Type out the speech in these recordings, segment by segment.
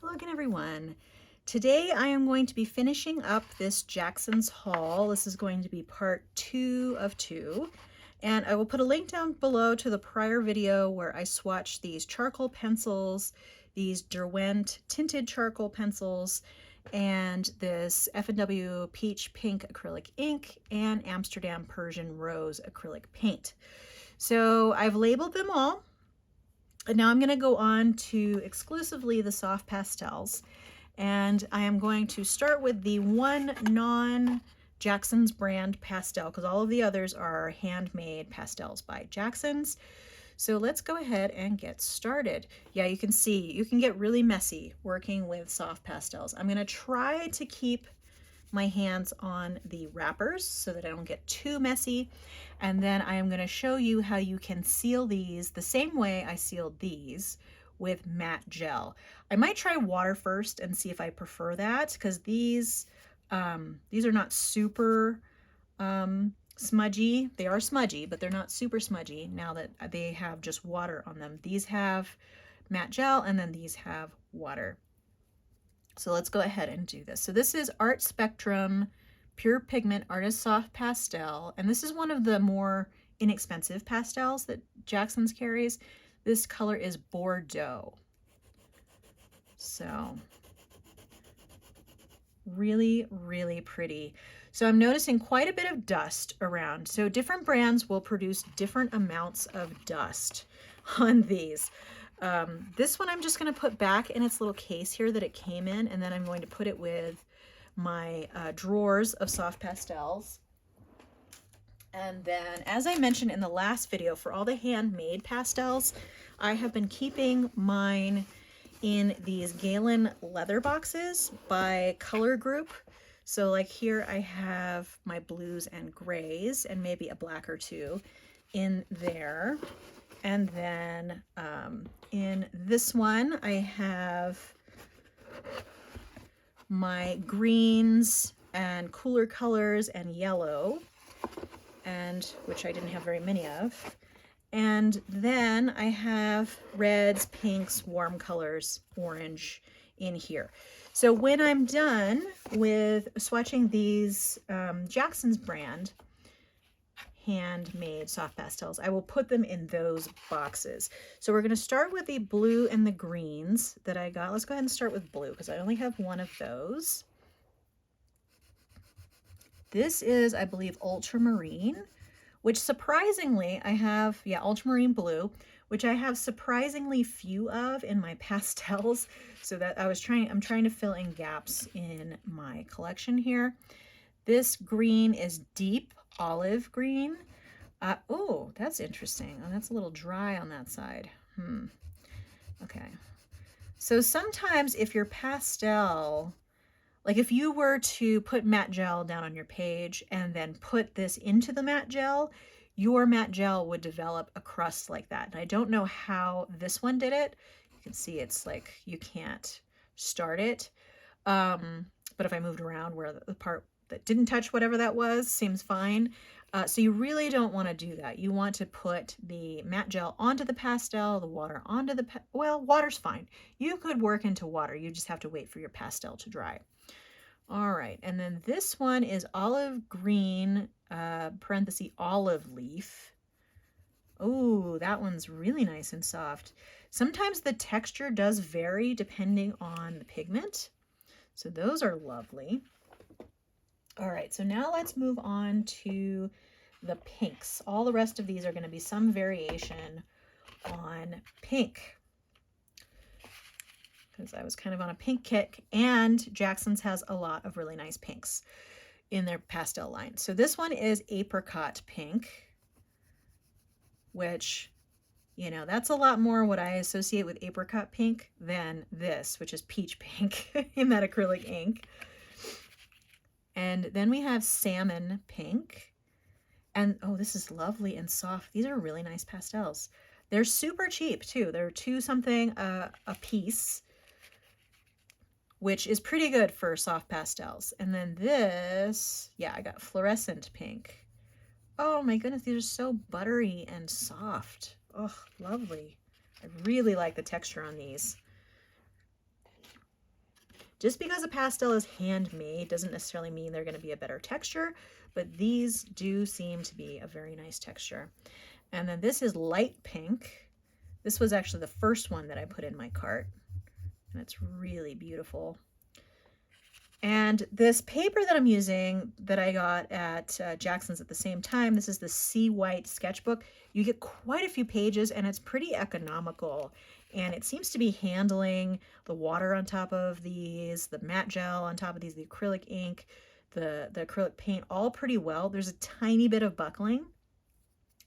Hello again, everyone. Today I am going to be finishing up this Jackson's haul. This is going to be part 2 of 2. And I will put a link down below to the prior video where I swatched these charcoal pencils, these Derwent tinted charcoal pencils, and this F&W Peach Pink acrylic ink and Amsterdam Persian Rose acrylic paint. So I've labeled them all. And now I'm going to go on to exclusively the soft pastels, and I am going to start with the one non-Jackson's brand pastel because all of the others are handmade pastels by Jackson's. So let's go ahead and get started. Yeah, you can see you can get really messy working with soft pastels. I'm going to try to keep my hands on the wrappers so that I don't get too messy. And then I am going to show you how you can seal these the same way I sealed these with matte gel. I might try water first and see if I prefer that because these are not super smudgy. They are smudgy, but they're not super smudgy now that they have just water on them. These have matte gel and then these have water. So let's go ahead and do this. So this is Art Spectrum Pure Pigment Artist Soft Pastel, and this is one of the more inexpensive pastels that Jackson's carries. This color is Bordeaux. So really, really pretty. So I'm noticing quite a bit of dust around. So different brands will produce different amounts of dust on these. This one I'm just going to put back in its little case here that it came in, and then I'm going to put it with my drawers of soft pastels. And then, as I mentioned in the last video, for all the handmade pastels, I have been keeping mine in these Galen leather boxes by color group. So like here I have my blues and grays and maybe a black or two in there. And then in this one, I have my greens and cooler colors and yellow, and which I didn't have very many of. And then I have reds, pinks, warm colors, orange in here. So when I'm done with swatching these Jackson's brand handmade soft pastels, I will put them in those boxes. So we're going to start with the blue and the greens that I got. Let's go ahead and start with blue because I only have one of those. This is, I believe, Ultramarine, which surprisingly I have, yeah, Ultramarine blue, which I have surprisingly few of in my pastels. So that I'm trying to fill in gaps in my collection here. This green is deep olive green. Oh, that's interesting. Oh, that's a little dry on that side. Okay. So sometimes if your pastel, like if you were to put matte gel down on your page and then put this into the matte gel, your matte gel would develop a crust like that. And I don't know how this one did it. You can see it's like you can't start it. But if I moved around where the part that didn't touch whatever that was seems fine. So you really don't want to do that. You want to put the matte gel onto the pastel, the water onto the, well, water's fine. You could work into water. You just have to wait for your pastel to dry. All right, and then this one is olive green, parenthesis, olive leaf. Oh, that one's really nice and soft. Sometimes the texture does vary depending on the pigment. So those are lovely. All right, so now let's move on to the pinks. All the rest of these are going to be some variation on pink, because I was kind of on a pink kick, and Jackson's has a lot of really nice pinks in their pastel line. So this one is apricot pink, which, you know, that's a lot more what I associate with apricot pink than this, which is peach pink in that acrylic ink. And then we have salmon pink. And oh, this is lovely and soft. These are really nice pastels. They're super cheap too. They're $2 something a piece, which is pretty good for soft pastels. And then this, yeah, I got fluorescent pink. Oh my goodness, these are so buttery and soft. Oh, lovely. I really like the texture on these. Just because a pastel is handmade doesn't necessarily mean they're going to be a better texture, but these do seem to be a very nice texture. And then this is light pink. This was actually the first one that I put in my cart, and it's really beautiful. And this paper that I'm using that I got at Jackson's at the same time, this is the Sea White sketchbook. You get quite a few pages and it's pretty economical. And it seems to be handling the water on top of these, the matte gel on top of these, the acrylic ink, the acrylic paint, all pretty well. There's a tiny bit of buckling,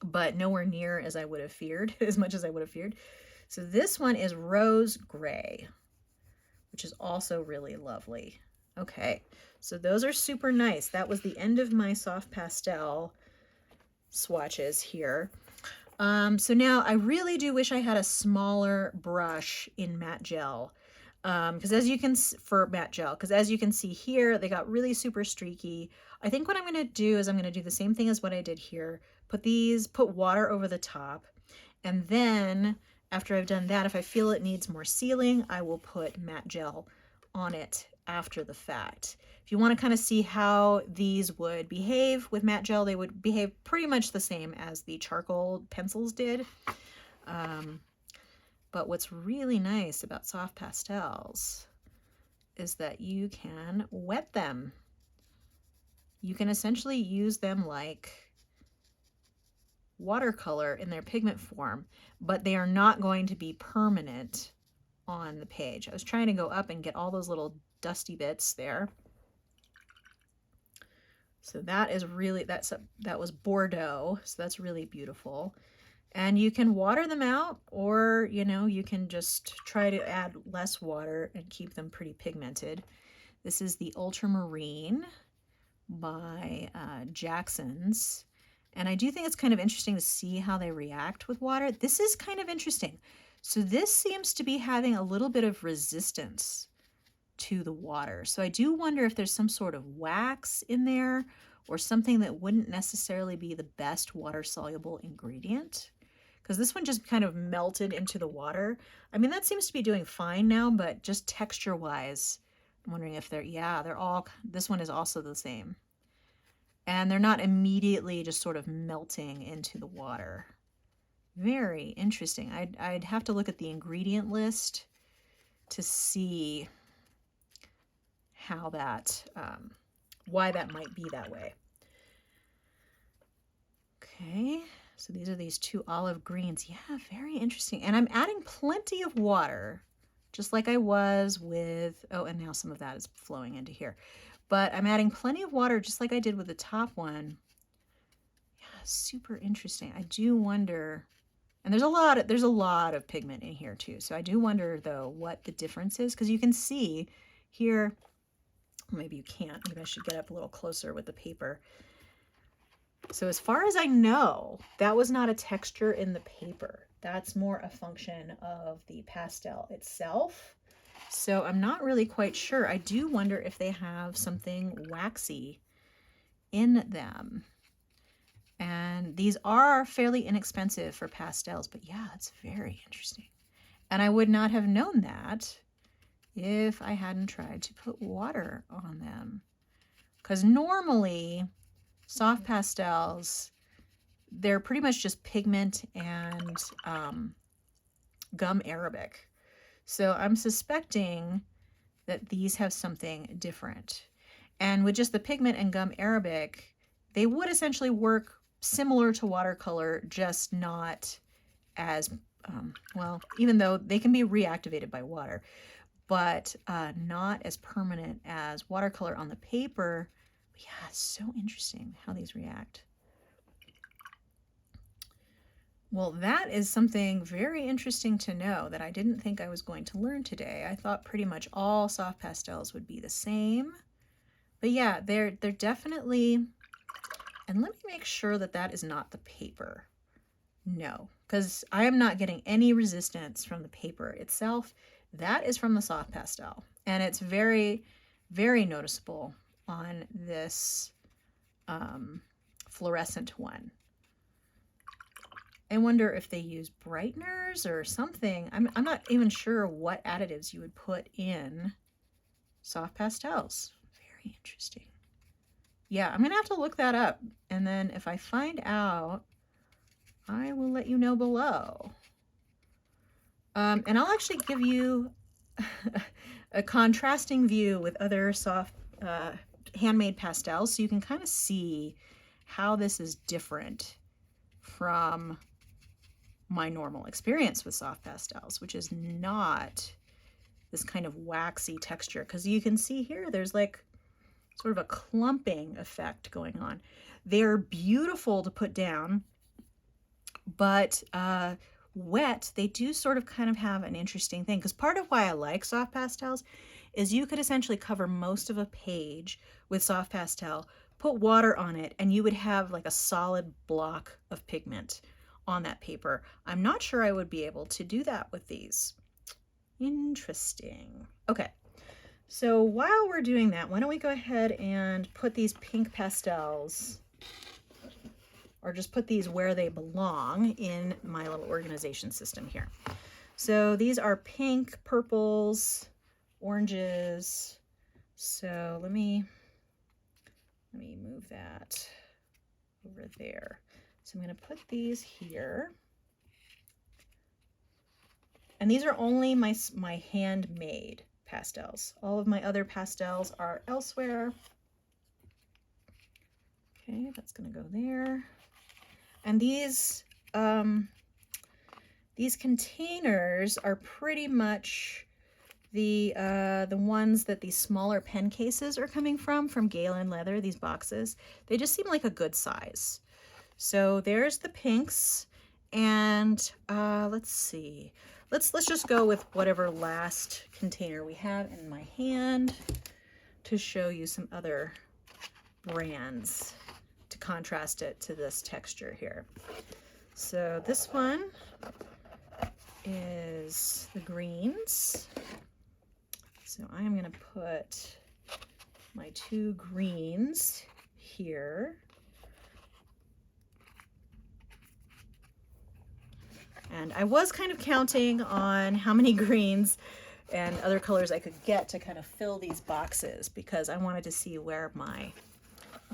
but nowhere near as I would have feared, as much as I would have feared. So this one is Rose Gray, which is also really lovely. Okay, so those are super nice. That was the end of my soft pastel swatches here. So now I really do wish I had a smaller brush in matte gel. Because as you can, for matte gel, because as you can see here, they got really super streaky. I think what I'm going to do is I'm going to do the same thing as what I did here. Put water over the top. And then after I've done that, if I feel it needs more sealing, I will put matte gel on it after the fact. If you want to kind of see how these would behave with matte gel, they would behave pretty much the same as the charcoal pencils did. But what's really nice about soft pastels is that you can wet them. You can essentially use them like watercolor in their pigment form, but they are not going to be permanent on the page. I was trying to go up and get all those little dusty bits there. So that is really, that was Bordeaux, so that's really beautiful. And you can water them out, or you can just try to add less water and keep them pretty pigmented. This is the Ultramarine by Jackson's. And I do think it's kind of interesting to see how they react with water. This is kind of interesting. So this seems to be having a little bit of resistance to the water. So I do wonder if there's some sort of wax in there or something that wouldn't necessarily be the best water-soluble ingredient. Because this one just kind of melted into the water. I mean, that seems to be doing fine now, but just texture-wise, I'm wondering if this one is also the same. And they're not immediately just sort of melting into the water. Very interesting. I'd have to look at the ingredient list to see how that, why that might be that way. Okay, so these are these two olive greens. Yeah, very interesting. And I'm adding plenty of water, just like I was with, oh, and now some of that is flowing into here. But I'm adding plenty of water, just like I did with the top one. Yeah, super interesting. I do wonder, and there's a lot of pigment in here too. So I do wonder though what the difference is, because you can see here, maybe you can't, maybe I should get up a little closer with the paper. So as far as I know, that was not a texture in the paper. That's more a function of the pastel itself. So I'm not really quite sure. I do wonder if they have something waxy in them. And these are fairly inexpensive for pastels, but yeah, it's very interesting. And I would not have known that if I hadn't tried to put water on them. Because normally soft pastels, they're pretty much just pigment and gum arabic. So I'm suspecting that these have something different. And with just the pigment and gum arabic, they would essentially work similar to watercolor, just not as, well, even though they can be reactivated by water, but not as permanent as watercolor on the paper. But yeah, it's so interesting how these react. Well, that is something very interesting to know that I didn't think I was going to learn today. I thought pretty much all soft pastels would be the same. But yeah, they're definitely, and let me make sure that that is not the paper. No, because I am not getting any resistance from the paper itself. That is from the soft pastel. And it's very, very noticeable on this fluorescent one. I wonder if they use brighteners or something. I'm not even sure what additives you would put in soft pastels. Very interesting. Yeah, I'm gonna have to look that up. And then if I find out, I will let you know below. And I'll actually give you a contrasting view with other soft handmade pastels so you can kind of see how this is different from my normal experience with soft pastels, which is not this kind of waxy texture. Because you can see here, there's like sort of a clumping effect going on. They're beautiful to put down, but wet, they do sort of kind of have an interesting thing. Because part of why I like soft pastels is you could essentially cover most of a page with soft pastel, put water on it, and you would have like a solid block of pigment on that paper. I'm not sure I would be able to do that with these. Interesting. Okay, so while we're doing that, why don't we go ahead and put these pink pastels, or just put these where they belong in my little organization system here. So these are pink, purples, oranges. So let me move that over there. So I'm going to put these here. And these are only my handmade pastels. All of my other pastels are elsewhere. Okay, that's going to go there. And these containers are pretty much the ones that these smaller pen cases are coming from Galen Leather, these boxes. They just seem like a good size. So there's the pinks, and let's see. Let's just go with whatever last container we have in my hand to show you some other brands to contrast it to this texture here. So this one is the greens. So I am going to put my 2 greens here. And I was kind of counting on how many greens and other colors I could get to kind of fill these boxes, because I wanted to see where my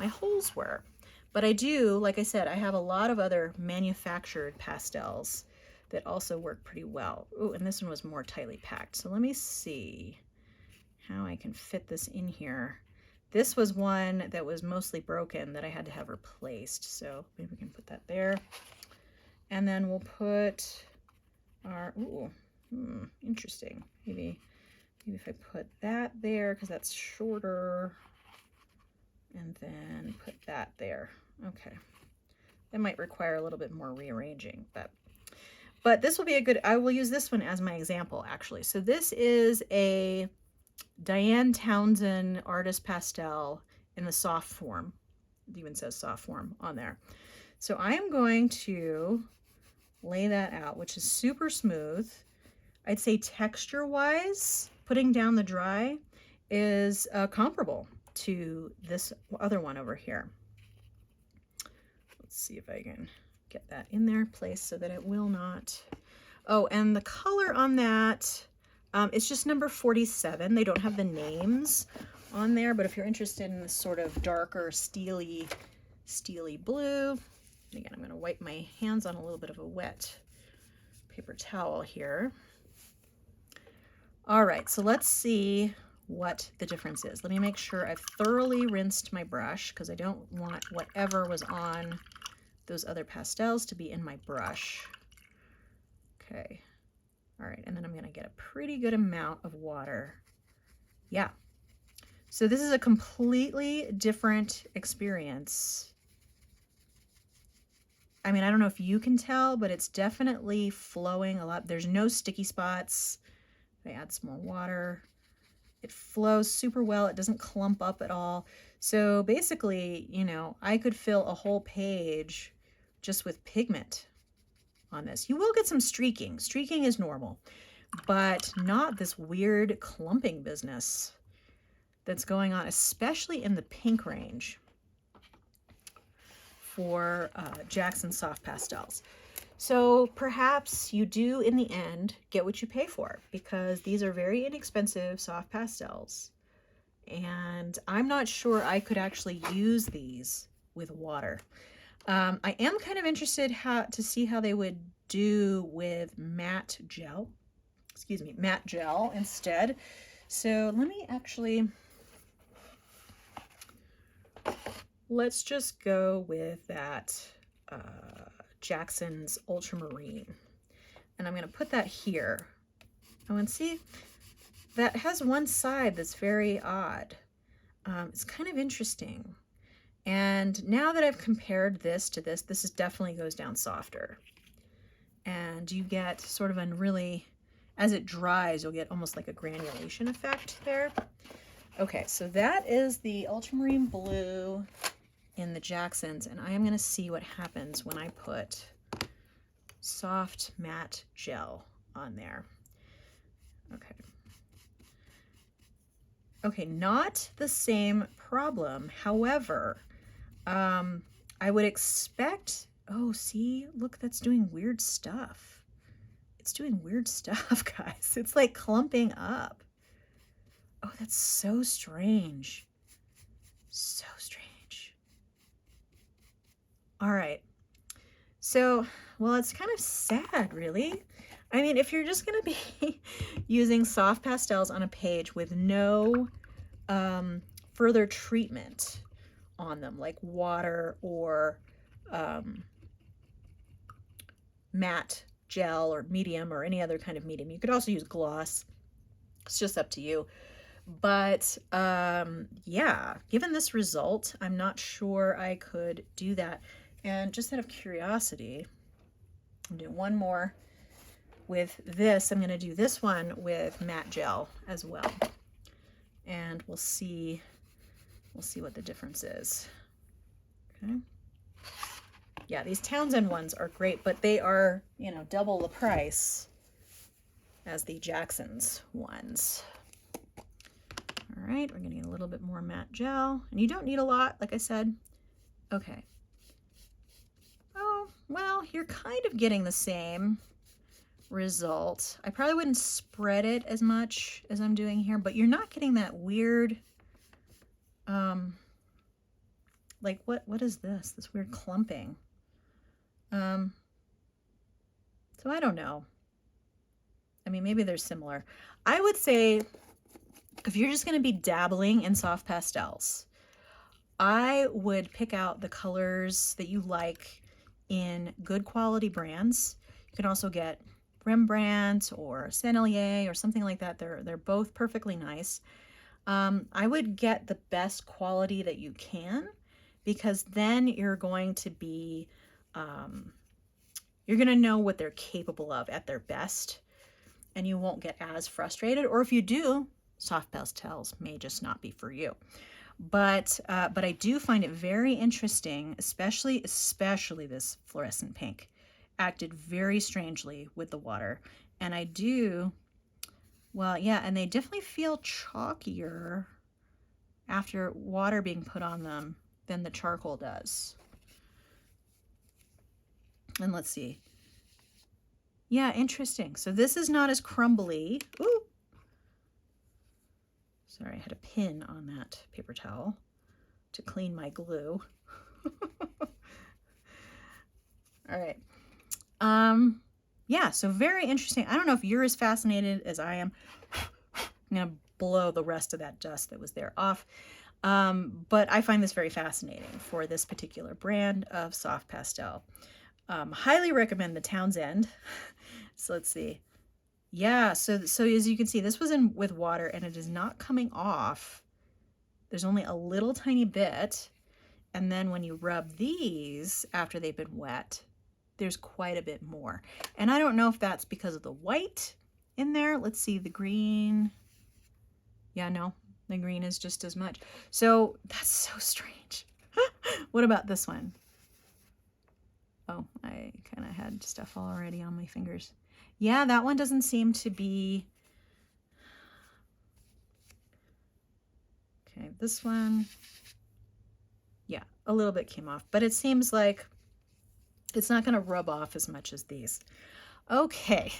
holes were. But I do, like I said, I have a lot of other manufactured pastels that also work pretty well. Ooh, and this one was more tightly packed. So let me see how I can fit this in here. This was one that was mostly broken that I had to have replaced. So maybe we can put that there. And then we'll put our, interesting. Maybe if I put that there, because that's shorter, and then put that there. Okay. That might require a little bit more rearranging, but this will be a good, I will use this one as my example, actually. So this is a Diane Townsend artist pastel in the soft form. It even says soft form on there. So I am going to lay that out, which is super smooth. I'd say texture-wise, putting down the dry is comparable to this other one over here. Let's see if I can get that in there placed so that it will not. Oh, and the color on that, it's just number 47. They don't have the names on there, but if you're interested in this sort of darker, steely blue, again, I'm going to wipe my hands on a little bit of a wet paper towel here. All right, so let's see what the difference is. Let me make sure I've thoroughly rinsed my brush, because I don't want whatever was on those other pastels to be in my brush. Okay. All right, and then I'm going to get a pretty good amount of water. Yeah. So this is a completely different experience. I mean, I don't know if you can tell, but it's definitely flowing a lot. There's no sticky spots. If I add some more water, it flows super well. It doesn't clump up at all. So basically, you know, I could fill a whole page just with pigment on this. You will get some streaking. Streaking is normal, but not this weird clumping business that's going on, especially in the pink range for Jackson Soft Pastels. So perhaps you do, in the end, get what you pay for, because these are very inexpensive soft pastels. and I'm not sure I could actually use these with water. I am kind of interested to see how they would do with matte gel. Excuse me, matte gel instead. So let me actually, let's just go with that Jackson's Ultramarine. And I'm going to put that here. Oh, and see, that has one side that's very odd. It's kind of interesting. And now that I've compared this to this is definitely goes down softer. And you get sort of a really, as it dries, you'll get almost like a granulation effect there. Okay, so that is the Ultramarine Blue in the Jacksons, and I am going to see what happens when I put soft matte gel on there. Okay. Okay, not the same problem. However, I would expect, oh, see, look, that's doing weird stuff. It's doing weird stuff, guys. It's like clumping up. Oh, that's so strange. So strange. All right. So, well, it's kind of sad, really. I mean, if you're just going to be using soft pastels on a page with no further treatment on them, like water or matte gel or medium or any other kind of medium. You could also use gloss. It's just up to you. But yeah, given this result, I'm not sure I could do that. And just out of curiosity, I'm doing one more with this. I'm going to do this one with matte gel as well. And we'll see what the difference is. Okay. Yeah, these Townsend ones are great, but they are, you know, double the price as the Jackson's ones. All right, we're getting a little bit more matte gel, and you don't need a lot, like I said. Okay. Oh, well, you're kind of getting the same result. I probably wouldn't spread it as much as I'm doing here, but you're not getting that weird, like what is this? This weird clumping. So I don't know. I mean, maybe they're similar. I would say if you're just going to be dabbling in soft pastels, I would pick out the colors that you like in good quality brands. You can also get Rembrandt or Sennelier or something like that. They're both perfectly nice. I would get the best quality that you can, because then you're going to be, you're going to know what they're capable of at their best, and you won't get as frustrated. Or if you do, soft pastels may just not be for you. But I do find it very interesting, especially this fluorescent pink acted very strangely with the water. And I do, well, yeah, and they definitely feel chalkier after water being put on them than the charcoal does. And let's see. Yeah, interesting. So this is not as crumbly. Ooh. Sorry, I had a pin on that paper towel to clean my glue. All right. Yeah, so very interesting. I don't know if you're as fascinated as I am. I'm gonna blow the rest of that dust that was there off. But I find this very fascinating for this particular brand of soft pastel. Highly recommend the Townsend. So let's see. Yeah, so as you can see, this was in with water and it is not coming off. There's only a little tiny bit. And then when you rub these after they've been wet, there's quite a bit more. And I don't know if that's because of the white in there. Let's see, the green. Yeah, no, the green is just as much. So that's so strange. What about this one? Oh, I kind of had stuff already on my fingers. Yeah, that one doesn't seem to be. Okay, this one. Yeah, a little bit came off, but it seems like it's not going to rub off as much as these. Okay,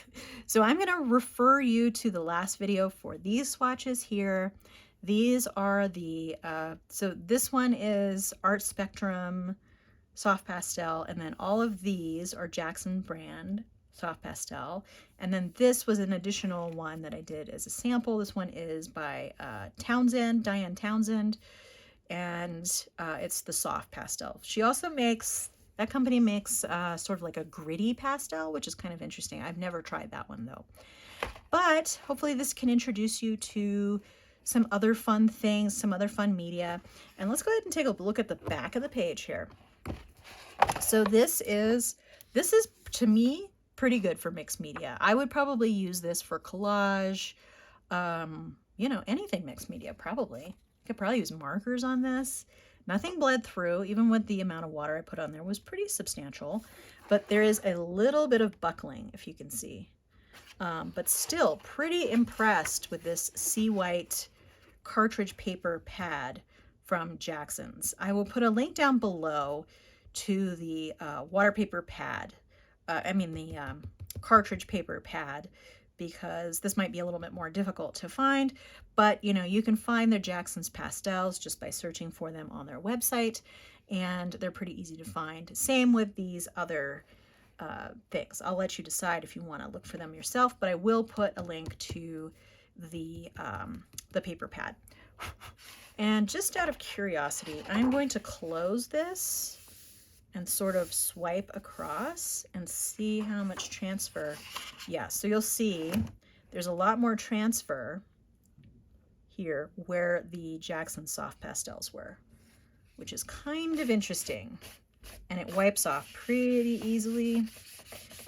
so I'm going to refer you to the last video for these swatches here. These are the, so this one is Art Spectrum Soft Pastel, and then all of these are Jackson brand Soft Pastel. And then this was an additional one that I did as a sample. This one is by Townsend, Diane Townsend, and it's the Soft Pastel. She also makes, that company makes sort of like a gritty pastel, which is kind of interesting. I've never tried that one though. But hopefully this can introduce you to some other fun things, some other fun media. And let's go ahead and take a look at the back of the page here. So this is to me pretty good for mixed media. I would probably use this for collage, you know, anything mixed media probably. I could probably use markers on this. Nothing bled through, even with the amount of water I put on there was pretty substantial, but there is a little bit of buckling, if you can see. But still pretty impressed with this Sea White cartridge paper pad from Jackson's. I will put a link down below to the water paper pad, the cartridge paper pad, because this might be a little bit more difficult to find, but you know, you can find their Jackson's pastels just by searching for them on their website, and they're pretty easy to find. Same with these other things. I'll let you decide if you want to look for them yourself, but I will put a link to the paper pad. And just out of curiosity, I'm going to close this and sort of swipe across and see how much transfer. Yeah, so you'll see there's a lot more transfer here where the Jackson Soft Pastels were, which is kind of interesting. And it wipes off pretty easily.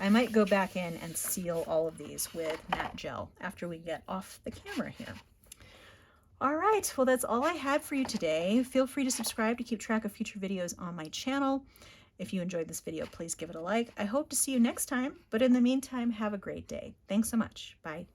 I might go back in and seal all of these with matte gel after we get off the camera here. All right, well, that's all I had for you today. Feel free to subscribe to keep track of future videos on my channel. If you enjoyed this video, please give it a like. I hope to see you next time, but in the meantime, have a great day. Thanks so much. Bye.